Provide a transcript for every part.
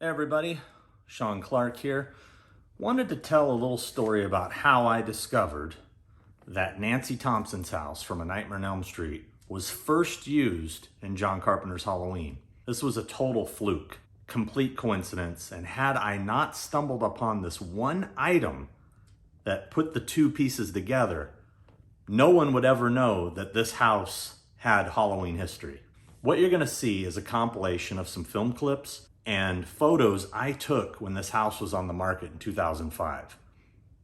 Hey everybody, Sean Clark here. Wanted to tell a little story about how I discovered that Nancy Thompson's house from A Nightmare on Elm Street was first used in John Carpenter's Halloween. This was a total fluke, complete coincidence, and had I not stumbled upon this one item that put the two pieces together, no one would ever know that this house had Halloween history. What you're gonna see is a compilation of some film clips and photos I took when this house was on the market in 2005.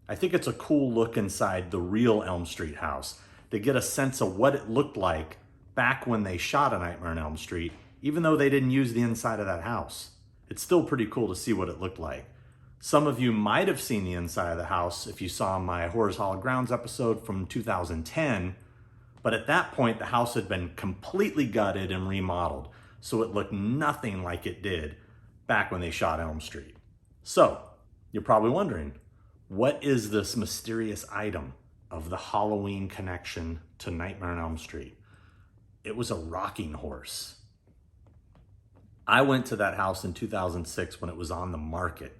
I think it's a cool look inside the real Elm Street house to get a sense of what it looked like back when they shot A Nightmare on Elm Street, even though they didn't use the inside of that house. It's still pretty cool to see what it looked like. Some of you might have seen the inside of the house if you saw my Horrors Hallowed Grounds episode from 2010, but at that point the house had been completely gutted and remodeled, so it looked nothing like it did back when they shot Elm Street. So, you're probably wondering, what is this mysterious item of the Halloween connection to Nightmare on Elm Street? It was a rocking horse. I went to that house in 2006 when it was on the market.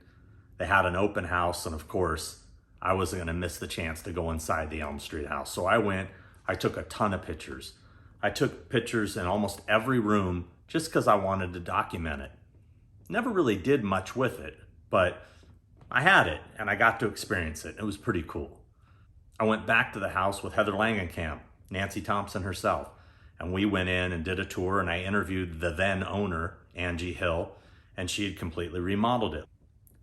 They had an open house, and of course, I wasn't gonna miss the chance to go inside the Elm Street house. So I went, I took a ton of pictures. I took pictures in almost every room just because I wanted to document it. Never really did much with it, but I had it and I got to experience it. It was pretty cool. I went back to the house with Heather Langenkamp, Nancy Thompson herself, and we went in and did a tour, and I interviewed the then owner, Angie Hill, and she had completely remodeled it.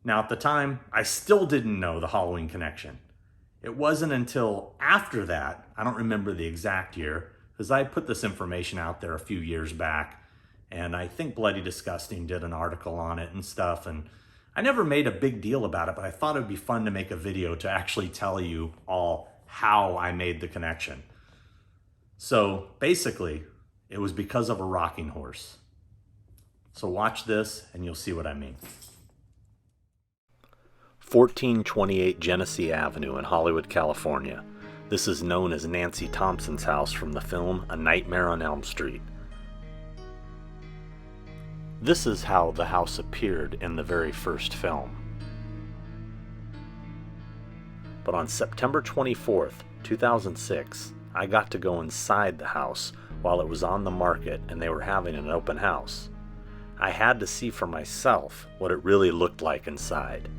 Now at the time, I still didn't know the Halloween connection. It wasn't until after that, I don't remember the exact year, because I put this information out there a few years back, and I think Bloody Disgusting did an article on it and stuff, and I never made a big deal about it, but I thought it'd be fun to make a video to actually tell you all how I made the connection. So basically, it was because of a rocking horse. So watch this and you'll see what I mean. 1428 Genesee Avenue in Hollywood, California. This is known as Nancy Thompson's house from the film A Nightmare on Elm Street. This is how the house appeared in the very first film. But on September 24th, 2006, I got to go inside the house while it was on the market and they were having an open house. I had to see for myself what it really looked like inside.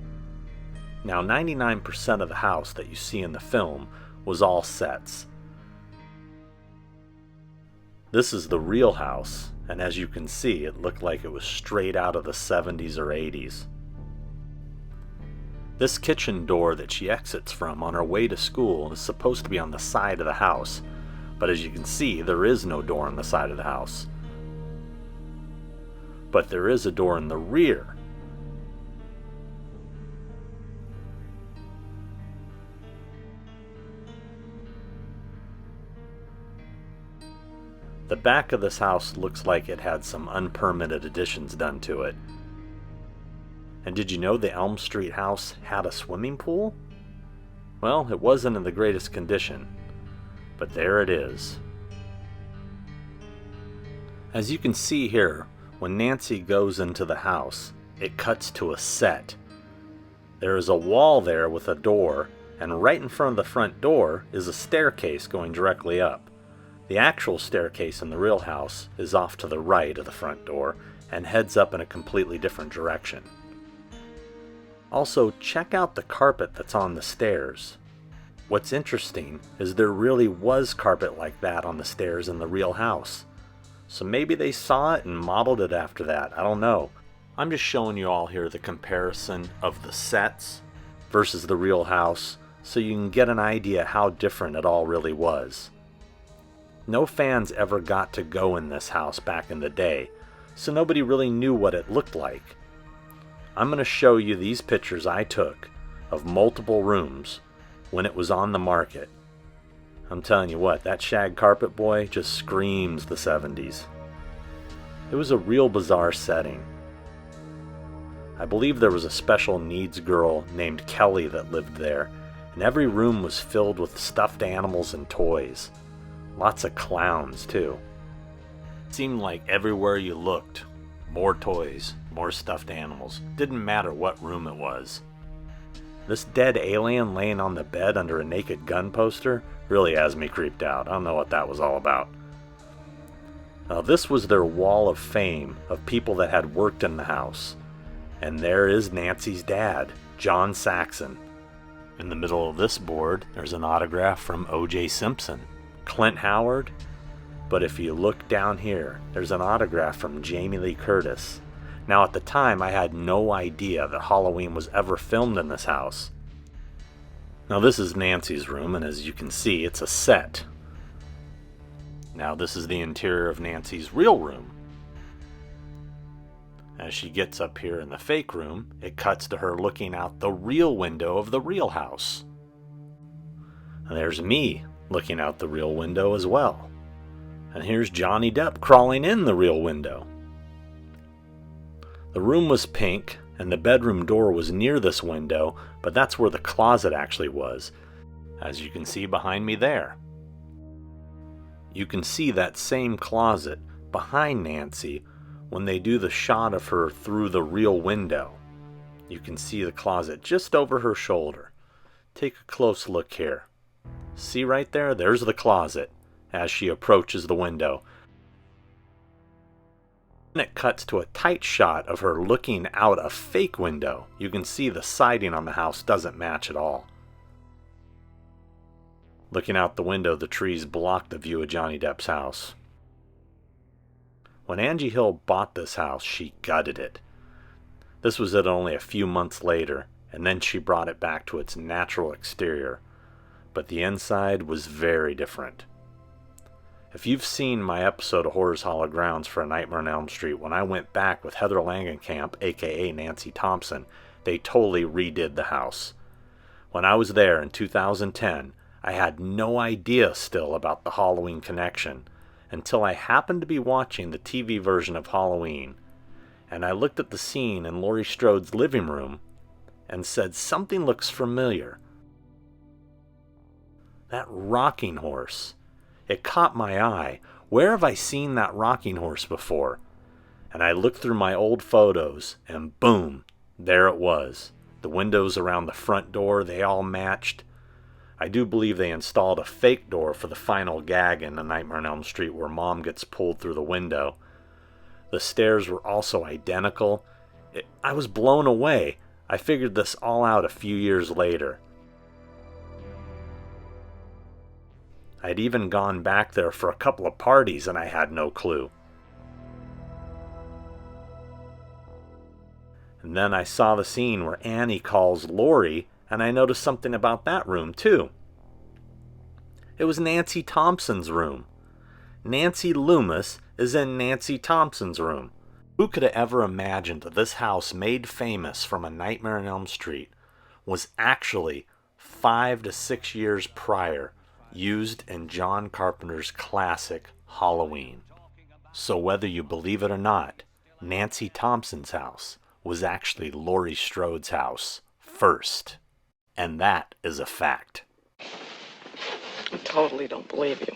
Now, 99% of the house that you see in the film was all sets. This is the real house, and as you can see, it looked like it was straight out of the 70s or 80s. This kitchen door that she exits from on her way to school is supposed to be on the side of the house, but as you can see, there is no door on the side of the house. But there is a door in the rear. The back of this house looks like it had some unpermitted additions done to it. And did you know the Elm Street house had a swimming pool? Well, it wasn't in the greatest condition, but there it is. As you can see here, when Nancy goes into the house, it cuts to a set. There is a wall there with a door, and right in front of the front door is a staircase going directly up. The actual staircase in the real house is off to the right of the front door and heads up in a completely different direction. Also, check out the carpet that's on the stairs. What's interesting is there really was carpet like that on the stairs in the real house. So maybe they saw it and modeled it after that, I don't know. I'm just showing you all here the comparison of the sets versus the real house so you can get an idea how different it all really was. No fans ever got to go in this house back in the day, so nobody really knew what it looked like. I'm going to show you these pictures I took of multiple rooms when it was on the market. I'm telling you what, that shag carpet boy just screams the 70s. It was a real bizarre setting. I believe there was a special needs girl named Kelly that lived there, and every room was filled with stuffed animals and toys. Lots of clowns, too. It seemed like everywhere you looked, more toys, more stuffed animals. Didn't matter what room it was. This dead alien laying on the bed under a Naked Gun poster really has me creeped out. I don't know what that was all about. Now, this was their wall of fame of people that had worked in the house. And there is Nancy's dad, John Saxon. In the middle of this board, there's an autograph from O.J. Simpson, Clint Howard. But if you look down here, there's an autograph from Jamie Lee Curtis. Now, at the time, I had no idea that Halloween was ever filmed in this house. Now, this is Nancy's room, and as you can see, it's a set. Now, this is the interior of Nancy's real room. As she gets up here in the fake room, it cuts to her looking out the real window of the real house. And there's me looking out the real window as well. And here's Johnny Depp crawling in the real window. The room was pink, and the bedroom door was near this window, but that's where the closet actually was, as you can see behind me there. You can see that same closet behind Nancy when they do the shot of her through the real window. You can see the closet just over her shoulder. Take a close look here. See right there? There's the closet as she approaches the window. Then it cuts to a tight shot of her looking out a fake window. You can see the siding on the house doesn't match at all. Looking out the window, the trees block the view of Johnny Depp's house. When Angie Hill bought this house, she gutted it. This was it only a few months later, and then she brought it back to its natural exterior. But the inside was very different. If you've seen my episode of Horror's Hollow Grounds for A Nightmare on Elm Street, when I went back with Heather Langenkamp, aka Nancy Thompson, they totally redid the house. When I was there in 2010, I had no idea still about the Halloween connection until I happened to be watching the TV version of Halloween, and I looked at the scene in Laurie Strode's living room and said, something looks familiar. That rocking horse. It caught my eye. Where have I seen that rocking horse before? And I looked through my old photos, and boom, there it was. The windows around the front door, they all matched. I do believe they installed a fake door for the final gag in A Nightmare on Elm Street where Mom gets pulled through the window. The stairs were also identical. I was blown away. I figured this all out a few years later. I'd even gone back there for a couple of parties and I had no clue. And then I saw the scene where Annie calls Laurie, and I noticed something about that room too. It was Nancy Thompson's room. Nancy Loomis is in Nancy Thompson's room. Who could have ever imagined that this house, made famous from A Nightmare on Elm Street, was actually 5 to 6 years prior used in John Carpenter's classic Halloween? So whether you believe it or not, Nancy Thompson's house was actually Laurie Strode's house first. And that is a fact. I totally don't believe you.